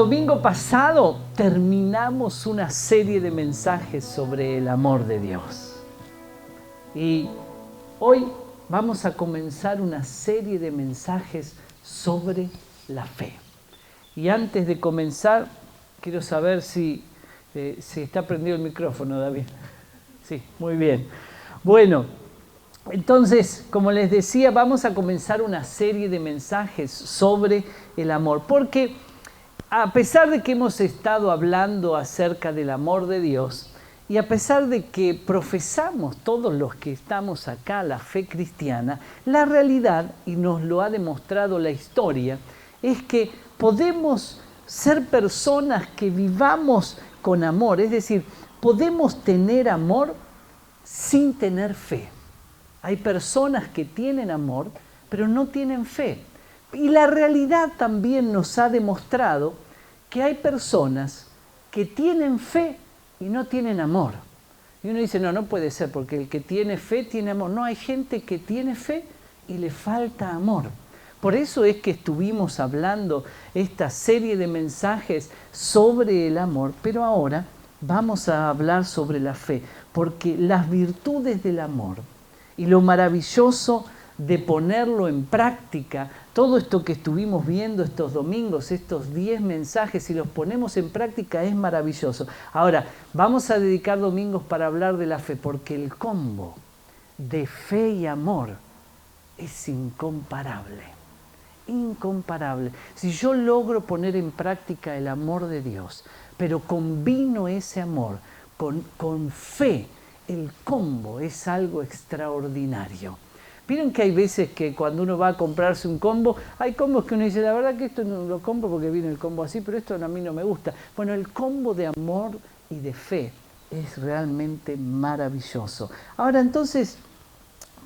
domingo pasado terminamos una serie de mensajes sobre el amor de Dios. Y hoy vamos a comenzar una serie de mensajes sobre la fe. Y antes de comenzar, quiero saber si está prendido el micrófono, David. Sí, muy bien. Bueno, entonces, como les decía, vamos a comenzar una serie de mensajes sobre el amor. Porque a pesar de que hemos estado hablando acerca del amor de Dios, y a pesar de que profesamos todos los que estamos acá la fe cristiana, la realidad, y nos lo ha demostrado la historia, es que podemos ser personas que vivamos con amor, es decir, podemos tener amor sin tener fe. Hay personas que tienen amor, pero no tienen fe. Y la realidad también nos ha demostrado que hay personas que tienen fe y no tienen amor. Y uno dice, no puede ser, porque el que tiene fe tiene amor. No, hay gente que tiene fe y le falta amor. Por eso es que estuvimos hablando esta serie de mensajes sobre el amor, pero ahora vamos a hablar sobre la fe, porque las virtudes del amor y lo maravilloso de ponerlo en práctica, todo esto que estuvimos viendo estos domingos, estos 10 mensajes, si los ponemos en práctica es maravilloso. Ahora, vamos a dedicar domingos para hablar de la fe, porque el combo de fe y amor es incomparable, incomparable. Si yo logro poner en práctica el amor de Dios, pero combino ese amor con fe, el combo es algo extraordinario. Miren que hay veces que cuando uno va a comprarse un combo, hay combos que uno dice, la verdad que esto no lo compro porque viene el combo así, pero esto a mí no me gusta. Bueno, el combo de amor y de fe es realmente maravilloso. Ahora, entonces,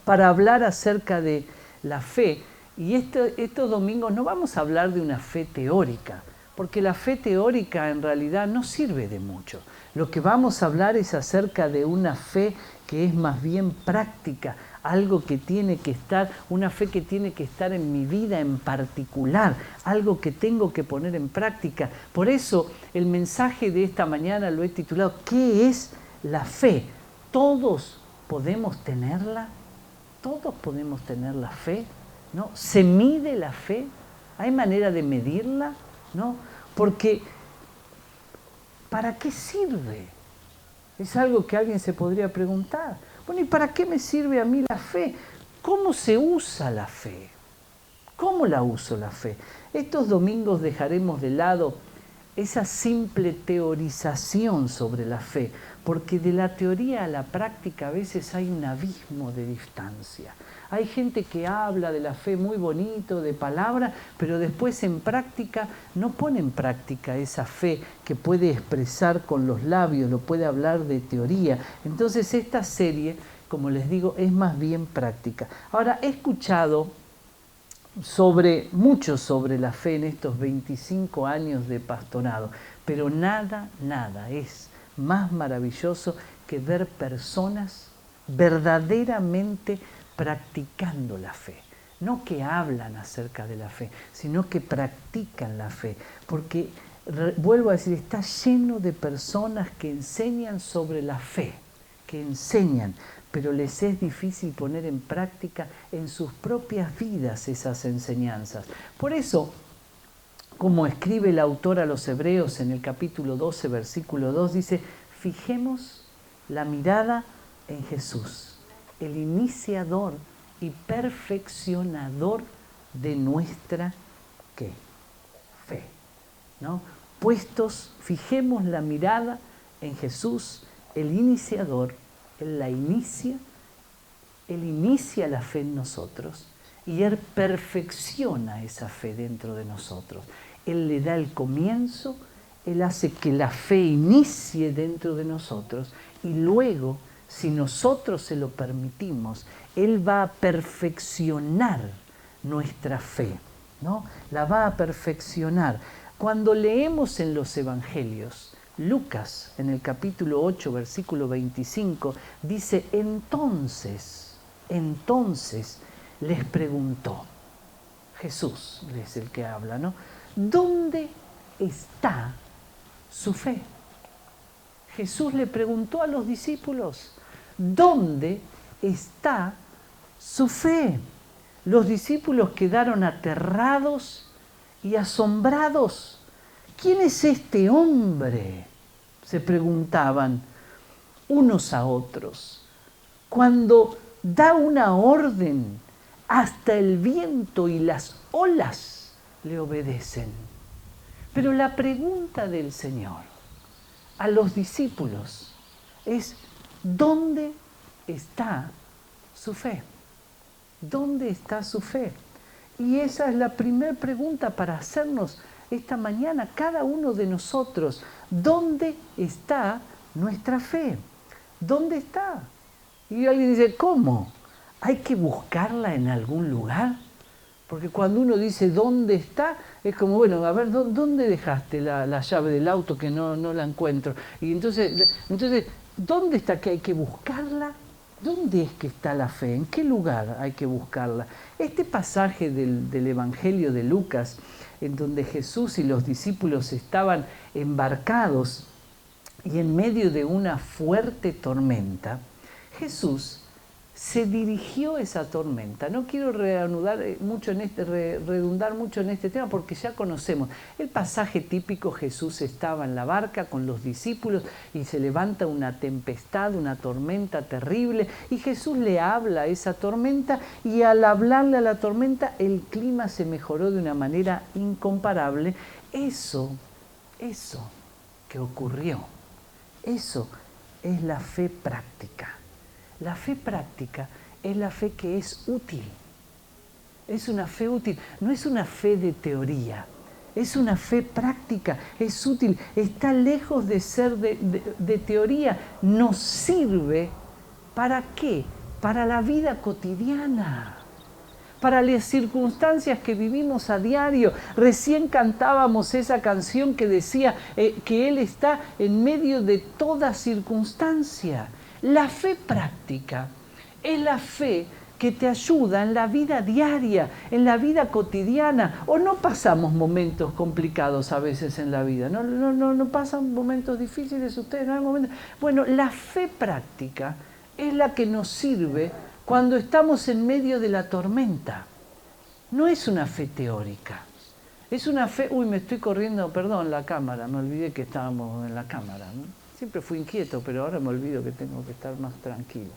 para hablar acerca de la fe, y estos domingos no vamos a hablar de una fe teórica, porque la fe teórica en realidad no sirve de mucho. Lo que vamos a hablar es acerca de una fe que es más bien práctica, algo que tiene que estar, una fe que tiene que estar en mi vida en particular, algo que tengo que poner en práctica. Por eso el mensaje de esta mañana lo he titulado ¿qué es la fe? ¿Todos podemos tenerla? ¿Todos podemos tener la fe? ¿No? ¿Se mide la fe? ¿Hay manera de medirla? ¿No? Porque ¿para qué sirve? Es algo que alguien se podría preguntar. Bueno, ¿y para qué me sirve a mí la fe? ¿Cómo se usa la fe? ¿Cómo la uso la fe? Estos domingos dejaremos de lado esa simple teorización sobre la fe, porque de la teoría a la práctica a veces hay un abismo de distancia. Hay gente que habla de la fe muy bonito, de palabra, pero después en práctica no pone en práctica esa fe que puede expresar con los labios, lo puede hablar de teoría. Entonces esta serie, como les digo, es más bien práctica. Ahora, he escuchado mucho sobre la fe en estos 25 años de pastorado, pero nada es más maravilloso que ver personas verdaderamente practicando la fe. No que hablan acerca de la fe, sino que practican la fe. Porque, vuelvo a decir, está lleno de personas que enseñan sobre la fe, que enseñan, pero les es difícil poner en práctica en sus propias vidas esas enseñanzas. Por eso, como escribe el autor a los Hebreos en el capítulo 12, versículo 2, dice, fijemos la mirada en Jesús, el iniciador y perfeccionador de nuestra ¿qué? Fe, ¿no? Fijemos la mirada en Jesús, el iniciador. Él la inicia, Él inicia la fe en nosotros y Él perfecciona esa fe dentro de nosotros. Él le da el comienzo, Él hace que la fe inicie dentro de nosotros y luego, si nosotros se lo permitimos, Él va a perfeccionar nuestra fe, ¿no? La va a perfeccionar. Cuando leemos en los Evangelios, Lucas, en el capítulo 8, versículo 25, dice, entonces les preguntó, Jesús es el que habla, ¿no? ¿Dónde está su fe? Jesús le preguntó a los discípulos, ¿dónde está su fe? Los discípulos quedaron aterrados y asombrados. ¿Quién es este hombre?, se preguntaban unos a otros. Cuando da una orden, hasta el viento y las olas le obedecen. Pero la pregunta del Señor a los discípulos es, ¿dónde está su fe? ¿Dónde está su fe? Y esa es la primera pregunta para hacernos esta mañana, cada uno de nosotros. ¿Dónde está nuestra fe? ¿Dónde está? Y alguien dice, ¿cómo? ¿Hay que buscarla en algún lugar? Porque cuando uno dice ¿dónde está? Es como, bueno, a ver, ¿dónde dejaste la llave del auto que no la encuentro? Y entonces, ¿dónde está que hay que buscarla? ¿Dónde es que está la fe? ¿En qué lugar hay que buscarla? Este pasaje del Evangelio de Lucas, en donde Jesús y los discípulos estaban embarcados y en medio de una fuerte tormenta, Jesús se dirigió esa tormenta. No quiero redundar mucho en este tema porque ya conocemos el pasaje típico. Jesús estaba en la barca con los discípulos y se levanta una tempestad, una tormenta terrible, y Jesús le habla a esa tormenta, y al hablarle a la tormenta el clima se mejoró de una manera incomparable. Eso que ocurrió, eso es la fe práctica. La fe práctica es la fe que es útil. Es una fe útil, no es una fe de teoría, es una fe práctica, es útil, está lejos de ser de teoría. Nos sirve, ¿para qué? Para la vida cotidiana, para las circunstancias que vivimos a diario. Recién cantábamos esa canción que decía que Él está en medio de toda circunstancia. La fe práctica es la fe que te ayuda en la vida diaria, en la vida cotidiana. ¿O no pasamos momentos complicados a veces en la vida? ¿No pasan momentos difíciles ustedes? ¿No hay momentos? Bueno, la fe práctica es la que nos sirve cuando estamos en medio de la tormenta. No es una fe teórica. Es una fe... Uy, me estoy corriendo, perdón, la cámara. Me olvidé que estábamos en la cámara, ¿no? Siempre fui inquieto, pero ahora me olvido que tengo que estar más tranquilo.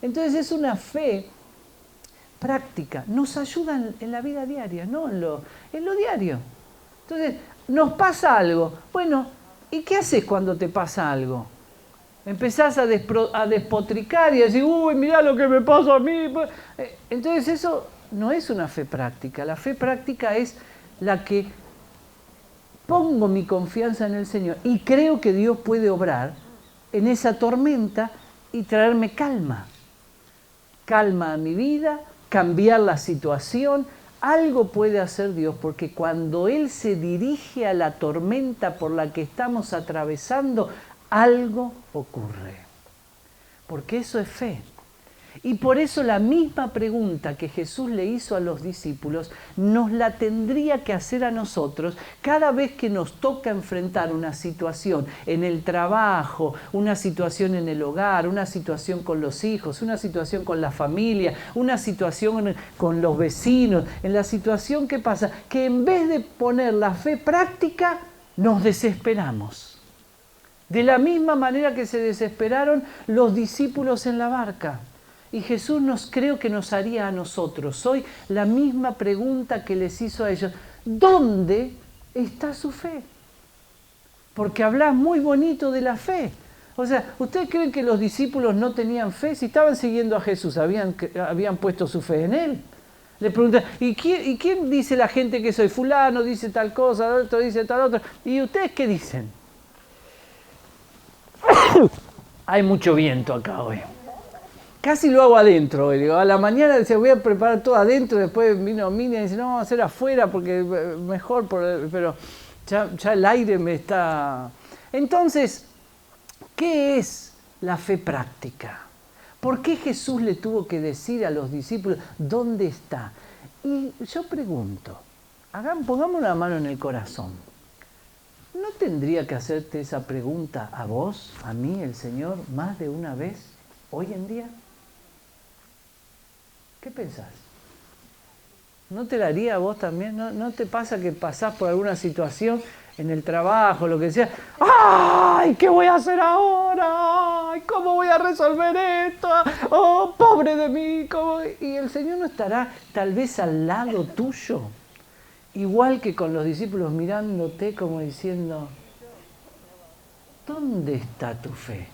Entonces es una fe práctica, nos ayuda en la vida diaria, no en lo diario. Entonces, nos pasa algo. Bueno, ¿y qué haces cuando te pasa algo? Empezás a despotricar y a decir, uy, mirá lo que me pasa a mí. Entonces eso no es una fe práctica. La fe práctica es la que pongo mi confianza en el Señor y creo que Dios puede obrar en esa tormenta y traerme calma. Calma a mi vida, cambiar la situación. Algo puede hacer Dios, porque cuando Él se dirige a la tormenta por la que estamos atravesando, algo ocurre. Porque eso es fe. Y por eso la misma pregunta que Jesús le hizo a los discípulos nos la tendría que hacer a nosotros cada vez que nos toca enfrentar una situación en el trabajo, una situación en el hogar, una situación con los hijos, una situación con la familia, una situación con los vecinos. En la situación que pasa, que en vez de poner la fe práctica, nos desesperamos. De la misma manera que se desesperaron los discípulos en la barca. Y Jesús creo que nos haría a nosotros hoy la misma pregunta que les hizo a ellos. ¿Dónde está su fe? Porque hablas muy bonito de la fe. O sea, ¿ustedes creen que los discípulos no tenían fe? Si estaban siguiendo a Jesús, habían puesto su fe en Él. Le preguntan, ¿y quién dice la gente que soy? Fulano dice tal cosa, otro dice tal otra. ¿Y ustedes qué dicen? Hay mucho viento acá hoy. Casi lo hago adentro. Digo, a la mañana decía, voy a preparar todo adentro. Después vino Mini y dice, no, vamos a hacer afuera porque mejor. Pero ya el aire me está... Entonces, ¿qué es la fe práctica? ¿Por qué Jesús le tuvo que decir a los discípulos, ¿dónde está? Y yo pregunto, pongamos una mano en el corazón. ¿no tendría que hacerte esa pregunta a vos, a mí, el Señor, más de una vez hoy en día? ¿Qué pensás? ¿No te la haría a vos también? ¿No te pasa que pasás por alguna situación en el trabajo, lo que sea? ¡Ay! ¿Qué voy a hacer ahora? ¡Ay! ¿Cómo voy a resolver esto? ¡Oh, pobre de mí! ¿Cómo? Y el Señor no estará tal vez al lado tuyo, igual que con los discípulos mirándote como diciendo, ¿dónde está tu fe?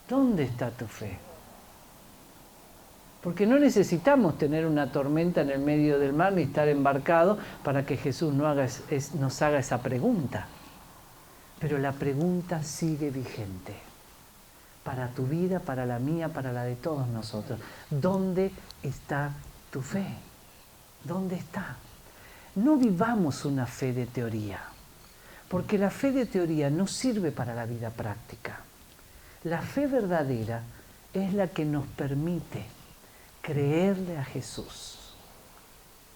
¿Dónde está tu fe? Porque no necesitamos tener una tormenta en el medio del mar ni estar embarcado para que Jesús nos haga esa pregunta. Pero la pregunta sigue vigente. Para tu vida, para la mía, para la de todos nosotros. ¿Dónde está tu fe? ¿Dónde está? No vivamos una fe de teoría, porque la fe de teoría no sirve para la vida práctica. La fe verdadera es la que nos permite creerle a Jesús,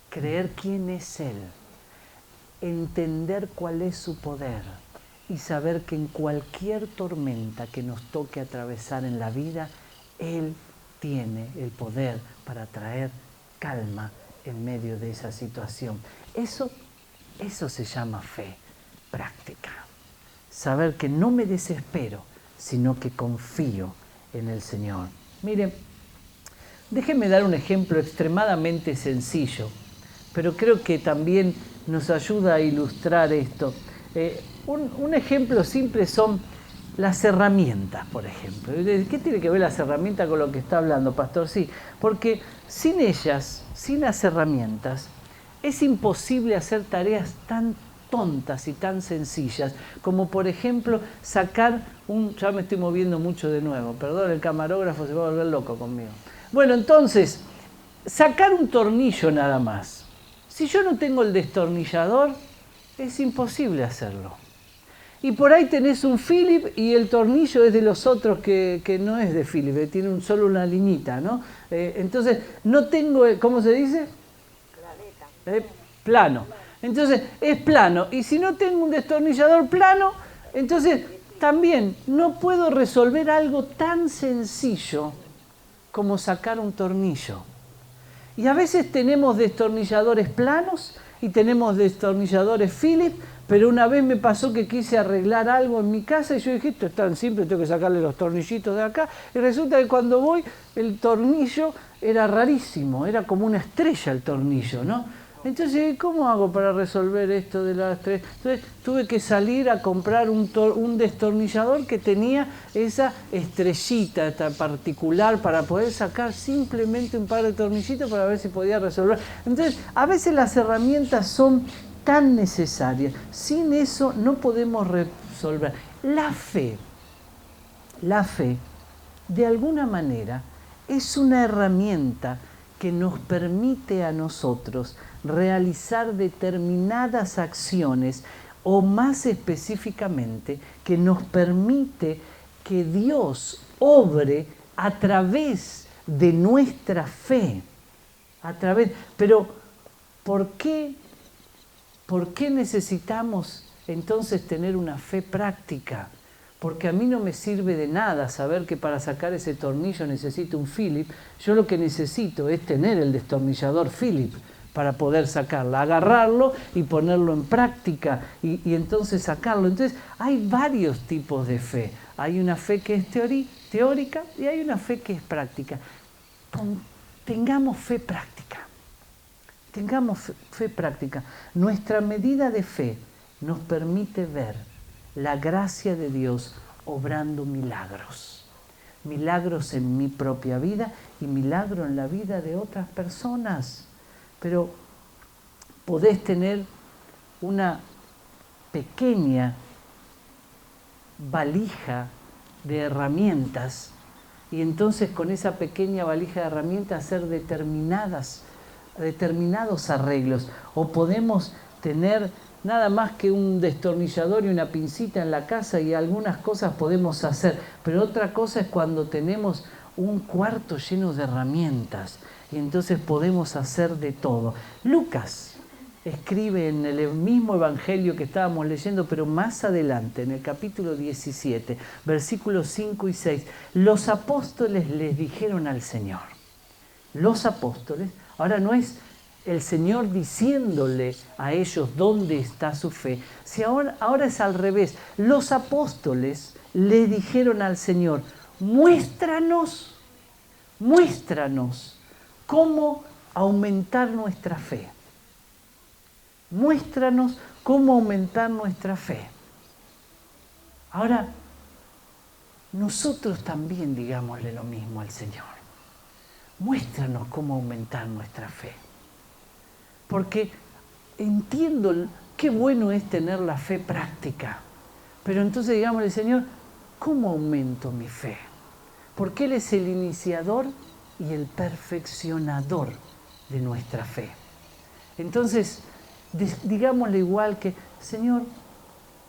creer quién es Él, entender cuál es su poder y saber que en cualquier tormenta que nos toque atravesar en la vida, Él tiene el poder para traer calma en medio de esa situación. Eso se llama fe práctica. Saber que no me desespero, sino que confío en el Señor. Miren, déjenme dar un ejemplo extremadamente sencillo, pero creo que también nos ayuda a ilustrar esto. Un ejemplo simple son las herramientas, por ejemplo. ¿Qué tiene que ver las herramientas con lo que está hablando, pastor? Sí, porque sin ellas, sin las herramientas, es imposible hacer tareas tan tontas y tan sencillas, como por ejemplo sacar ya me estoy moviendo mucho de nuevo, perdón, el camarógrafo se va a volver loco conmigo. Bueno, entonces, sacar un tornillo nada más. Si yo no tengo el destornillador, es imposible hacerlo. Y por ahí tenés un Philip y el tornillo es de los otros que no es de Philip, tiene solo una liñita, ¿no? Entonces, no tengo, ¿cómo se dice? Plano. Entonces, es plano. Y si no tengo un destornillador plano, entonces también no puedo resolver algo tan sencillo como sacar un tornillo. Y a veces tenemos destornilladores planos y tenemos destornilladores Phillips, pero una vez me pasó que quise arreglar algo en mi casa y yo dije, esto es tan simple, tengo que sacarle los tornillitos de acá. Y resulta que cuando voy, el tornillo era rarísimo, era como una estrella el tornillo, ¿no? Entonces, ¿cómo hago para resolver esto de las tres? Entonces, tuve que salir a comprar un destornillador que tenía esa estrellita particular para poder sacar simplemente un par de tornillitos para ver si podía resolver. Entonces, a veces las herramientas son tan necesarias. Sin eso no podemos resolver. La fe, de alguna manera, es una herramienta que nos permite a nosotros realizar determinadas acciones o más específicamente que nos permite que Dios obre a través de nuestra fe. Pero ¿por qué necesitamos entonces tener una fe práctica? Porque a mí no me sirve de nada saber que para sacar ese tornillo necesito un Philip. Yo lo que necesito es tener el destornillador Philip para poder sacarla, agarrarlo y ponerlo en práctica y entonces sacarlo. Entonces hay varios tipos de fe. Hay una fe que es teórica y hay una fe que es práctica. Tengamos fe práctica. Tengamos fe práctica. Nuestra medida de fe nos permite ver la gracia de Dios obrando milagros. Milagros en mi propia vida y milagros en la vida de otras personas. Pero podés tener una pequeña valija de herramientas y entonces con esa pequeña valija de herramientas hacer determinados arreglos. O podemos tener nada más que un destornillador y una pincita en la casa y algunas cosas podemos hacer. Pero otra cosa es cuando tenemos un cuarto lleno de herramientas y entonces podemos hacer de todo. Lucas escribe en el mismo evangelio que estábamos leyendo, pero más adelante, en el capítulo 17, versículos 5 y 6, los apóstoles les dijeron al Señor. Los apóstoles, ahora no es el Señor diciéndole a ellos dónde está su fe, si ahora es al revés. Los apóstoles le dijeron al Señor, muéstranos cómo aumentar nuestra fe. Muéstranos cómo aumentar nuestra fe. Ahora, nosotros también digámosle lo mismo al Señor. Muéstranos cómo aumentar nuestra fe. Porque entiendo qué bueno es tener la fe práctica. Pero entonces digámosle, Señor, ¿cómo aumento mi fe? Porque Él es el iniciador y el perfeccionador de nuestra fe. Entonces, digámosle igual que, Señor,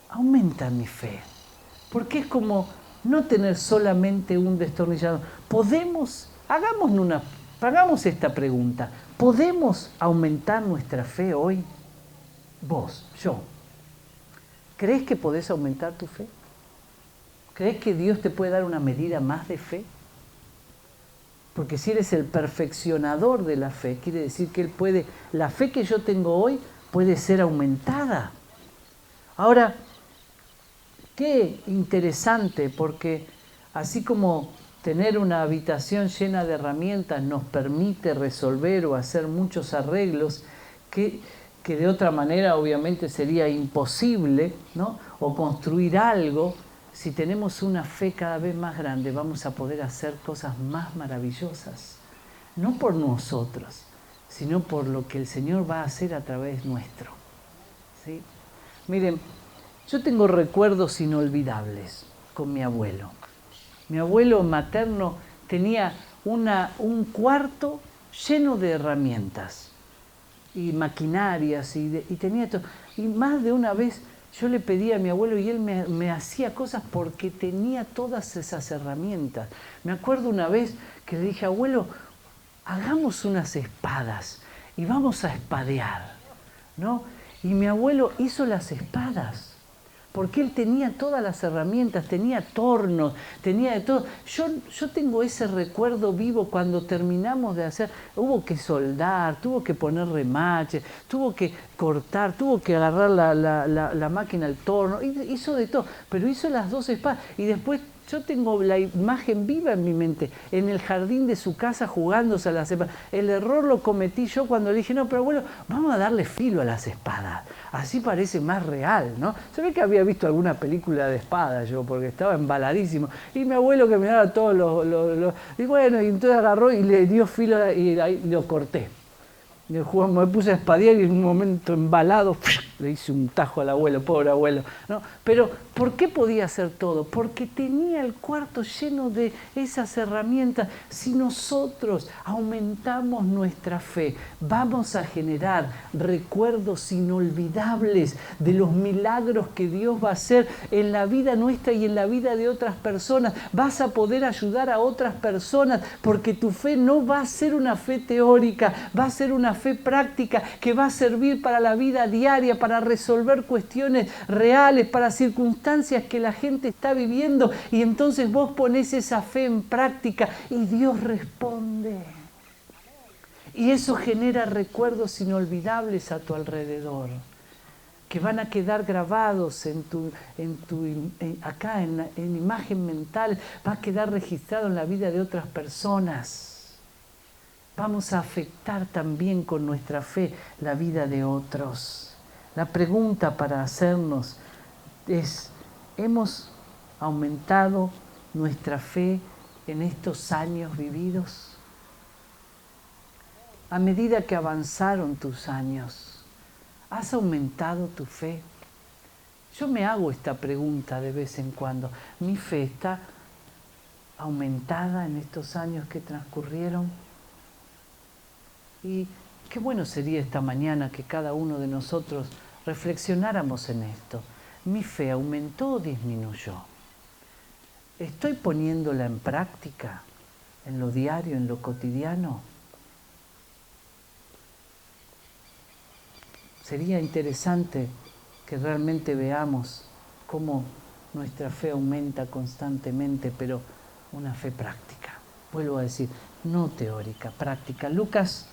aumenta mi fe. Porque es como no tener solamente un destornillador. Hagamos esta pregunta. ¿Podemos aumentar nuestra fe hoy? Vos, yo. ¿Crees que podés aumentar tu fe? ¿Crees que Dios te puede dar una medida más de fe? Porque si eres el perfeccionador de la fe, quiere decir que Él puede, la fe que yo tengo hoy puede ser aumentada. Ahora, qué interesante, porque así como tener una habitación llena de herramientas nos permite resolver o hacer muchos arreglos que de otra manera obviamente sería imposible, ¿no? O construir algo. Si tenemos una fe cada vez más grande, vamos a poder hacer cosas más maravillosas. No por nosotros, sino por lo que el Señor va a hacer a través nuestro. ¿Sí? Miren, yo tengo recuerdos inolvidables con mi abuelo. Mi abuelo materno tenía un cuarto lleno de herramientas y maquinarias y tenía todo. Y más de una vez yo le pedí a mi abuelo y él me hacía cosas porque tenía todas esas herramientas. Me acuerdo una vez que le dije, abuelo, hagamos unas espadas y vamos a espadear, ¿no? Y mi abuelo hizo las espadas. Porque él tenía todas las herramientas, tenía tornos, tenía de todo. Yo tengo ese recuerdo vivo cuando terminamos de hacer, hubo que soldar, tuvo que poner remaches, tuvo que cortar, tuvo que agarrar la máquina, el torno, hizo de todo, pero hizo las dos espadas y después yo tengo la imagen viva en mi mente, en el jardín de su casa jugándose a las espadas. El error lo cometí yo cuando le dije, no, pero abuelo, vamos a darle filo a las espadas, así parece más real, ¿no? Se ve que había visto alguna película de espadas yo, porque estaba embaladísimo. Y mi abuelo que me daba todos los... Y bueno, y entonces agarró y le dio filo y ahí lo corté. Me puse a espadear y en un momento embalado le hice un tajo al abuelo, pobre abuelo, ¿no? Pero ¿por qué podía hacer todo? Porque tenía el cuarto lleno de esas herramientas. Si nosotros aumentamos nuestra fe, vamos a generar recuerdos inolvidables de los milagros que Dios va a hacer en la vida nuestra y en la vida de otras personas. Vas a poder ayudar a otras personas porque tu fe no va a ser una fe teórica, va a ser una fe práctica que va a servir para la vida diaria, para resolver cuestiones reales, para circunstancias que la gente está viviendo, y entonces vos ponés esa fe en práctica y Dios responde. Y eso genera recuerdos inolvidables a tu alrededor, que van a quedar grabados acá en imagen mental, va a quedar registrado en la vida de otras personas. Vamos a afectar también con nuestra fe la vida de otros. La pregunta para hacernos es, ¿hemos aumentado nuestra fe en estos años vividos? A medida que avanzaron tus años, ¿has aumentado tu fe? Yo me hago esta pregunta de vez en cuando. ¿Mi fe está aumentada en estos años que transcurrieron? Y qué bueno sería esta mañana que cada uno de nosotros reflexionáramos en esto. ¿Mi fe aumentó o disminuyó? ¿Estoy poniéndola en práctica, en lo diario, en lo cotidiano? sería interesante que realmente veamos cómo nuestra fe aumenta constantemente, pero una fe práctica. Vuelvo a decir, no teórica, práctica. Lucas,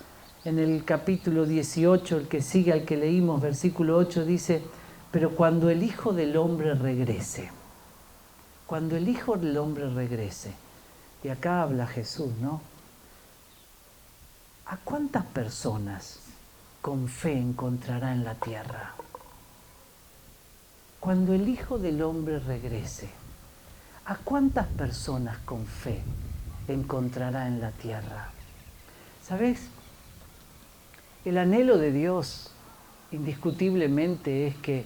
en el capítulo 18, el que sigue al que leímos, versículo 8, dice: pero cuando el Hijo del Hombre regrese, cuando el Hijo del Hombre regrese, y acá habla Jesús, ¿no? ¿A cuántas personas con fe encontrará en la tierra? Cuando el Hijo del Hombre regrese, ¿a cuántas personas con fe encontrará en la tierra? ¿Sabes? El anhelo de Dios, indiscutiblemente, es que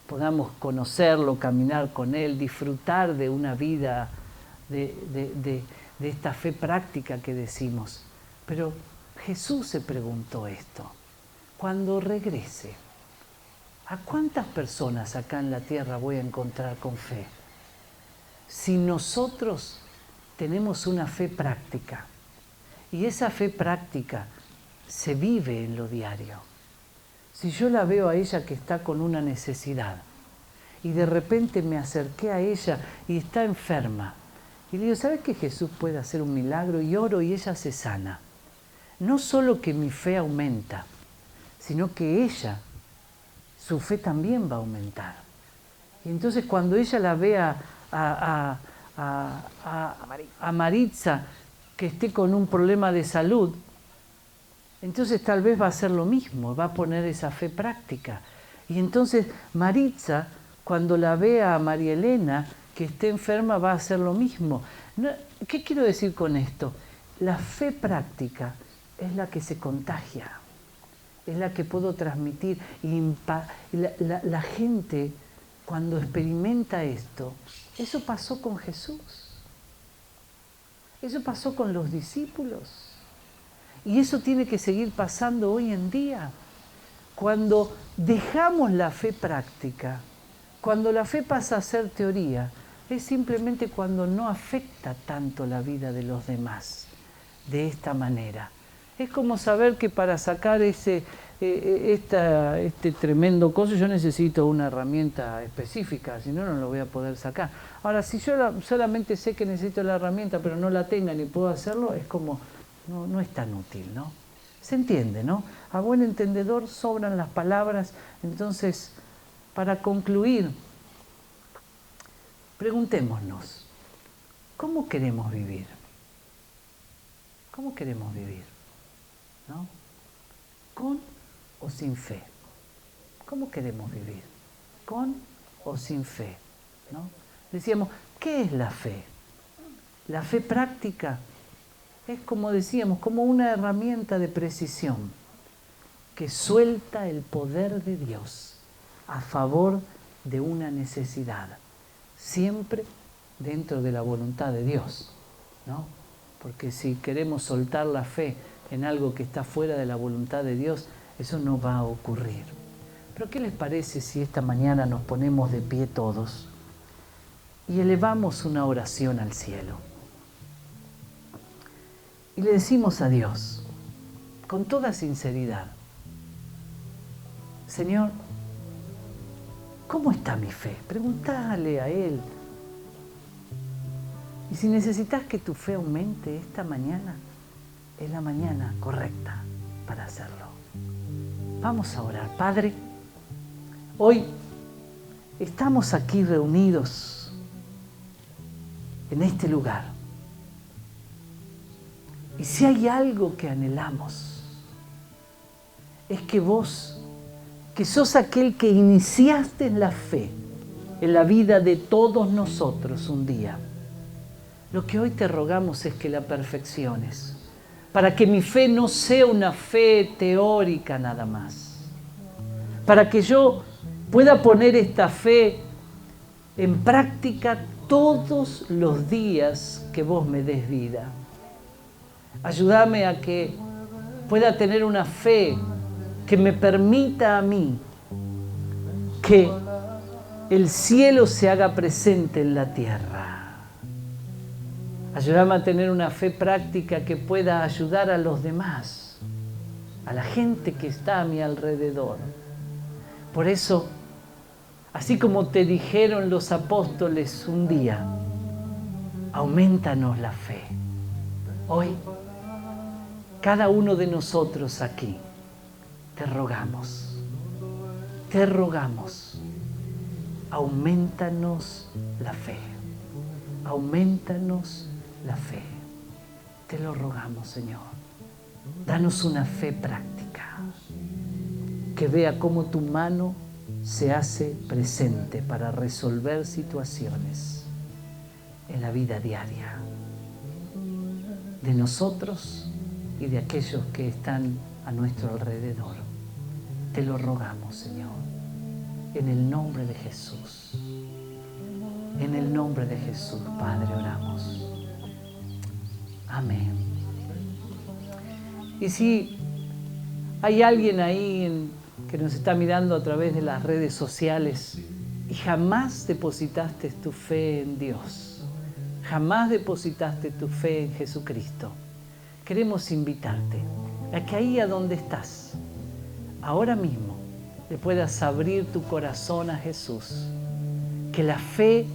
podamos conocerlo, caminar con Él, disfrutar de una vida de esta fe práctica que decimos. Pero Jesús se preguntó esto: cuando regrese, ¿a cuántas personas acá en la tierra voy a encontrar con fe? Si nosotros tenemos una fe práctica, y esa fe práctica se vive en lo diario. Si yo la veo a ella que está con una necesidad, y de repente me acerqué a ella y está enferma, y le digo: ¿sabes que Jesús puede hacer un milagro? Y oro y ella se sana. No solo que mi fe aumenta, sino que ella, su fe también va a aumentar. Y entonces cuando ella la vea a Maritza que esté con un problema de salud, entonces tal vez va a hacer lo mismo, va a poner esa fe práctica. Y entonces Maritza, cuando la vea a María Elena que esté enferma, va a hacer lo mismo. ¿Qué quiero decir con esto? La fe práctica es la que se contagia, es la que puedo transmitir. Y la gente, cuando experimenta esto, eso pasó con Jesús, eso pasó con los discípulos, y eso tiene que seguir pasando hoy en día. Cuando dejamos la fe práctica, cuando la fe pasa a ser teoría, es simplemente cuando no afecta tanto la vida de los demás de esta manera. Es como saber que para sacar este tremendo coso yo necesito una herramienta específica, si no, no lo voy a poder sacar. Ahora, si yo solamente sé que necesito la herramienta, pero no la tenga ni puedo hacerlo, es como, no es tan útil, ¿no? Se entiende, ¿no? A buen entendedor sobran las palabras. Entonces, para concluir, preguntémonos, ¿cómo queremos vivir? ¿Cómo queremos vivir? ¿No? ¿Con o sin fe? ¿Cómo queremos vivir? ¿Con o sin fe? ¿No? Decíamos, ¿qué es la fe? La fe práctica es, como decíamos, como una herramienta de precisión que suelta el poder de Dios a favor de una necesidad, siempre dentro de la voluntad de Dios, ¿no? Porque si queremos soltar la fe en algo que está fuera de la voluntad de Dios, eso no va a ocurrir. Pero ¿qué les parece si esta mañana nos ponemos de pie todos y elevamos una oración al cielo? Y le decimos a Dios, con toda sinceridad: Señor, ¿cómo está mi fe? Pregúntale a Él. Y si necesitas que tu fe aumente esta mañana, es la mañana correcta para hacerlo. Vamos a orar. Padre, hoy estamos aquí reunidos en este lugar. Y si hay algo que anhelamos, es que vos, que sos aquel que iniciaste en la fe, en la vida de todos nosotros un día, lo que hoy te rogamos es que la perfecciones, para que mi fe no sea una fe teórica nada más, para que yo pueda poner esta fe en práctica todos los días que vos me des vida. Ayúdame a que pueda tener una fe que me permita a mí que el cielo se haga presente en la tierra. Ayúdame a tener una fe práctica que pueda ayudar a los demás, a la gente que está a mi alrededor, Por eso, así como te dijeron los apóstoles un día, aumentanos la fe. Hoy, cada uno de nosotros aquí, te rogamos, aumentanos la fe, aumentanos la fe. Te lo rogamos, Señor. Danos una fe práctica, que vea cómo tu mano se hace presente para resolver situaciones en la vida diaria de nosotros y de aquellos que están a nuestro alrededor. Te lo rogamos, Señor, en el nombre de Jesús. En el nombre de Jesús, Padre, oramos. Amén. Y si hay alguien ahí que nos está mirando a través de las redes sociales y jamás depositaste tu fe en Dios, jamás depositaste tu fe en Jesucristo, queremos invitarte a que ahí a donde estás, ahora mismo, le puedas abrir tu corazón a Jesús, que la fe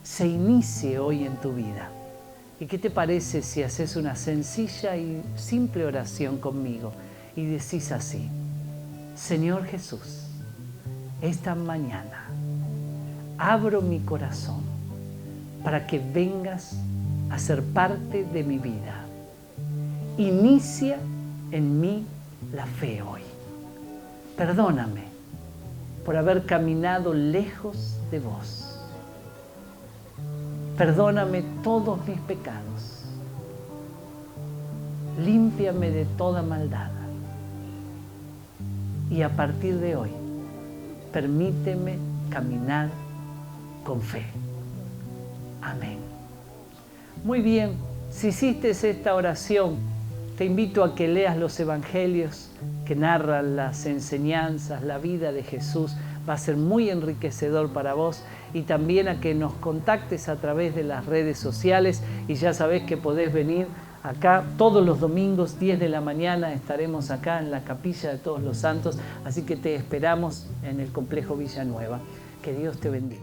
se inicie hoy en tu vida. ¿Y qué te parece si haces una sencilla y simple oración conmigo y decís así: Señor Jesús, esta mañana abro mi corazón para que vengas a ser parte de mi vida. Inicia en mí la fe hoy. Perdóname por haber caminado lejos de vos. Perdóname todos mis pecados. Límpiame de toda maldad. Y a partir de hoy, permíteme caminar con fe. Amén. Muy bien, si hiciste esta oración, te invito a que leas los evangelios que narran las enseñanzas, la vida de Jesús. Va a ser muy enriquecedor para vos, y también a que nos contactes a través de las redes sociales, y ya sabés que podés venir acá todos los domingos, 10 de la mañana, estaremos acá en la Capilla de Todos los Santos, así que te esperamos en el Complejo Villanueva. Que Dios te bendiga.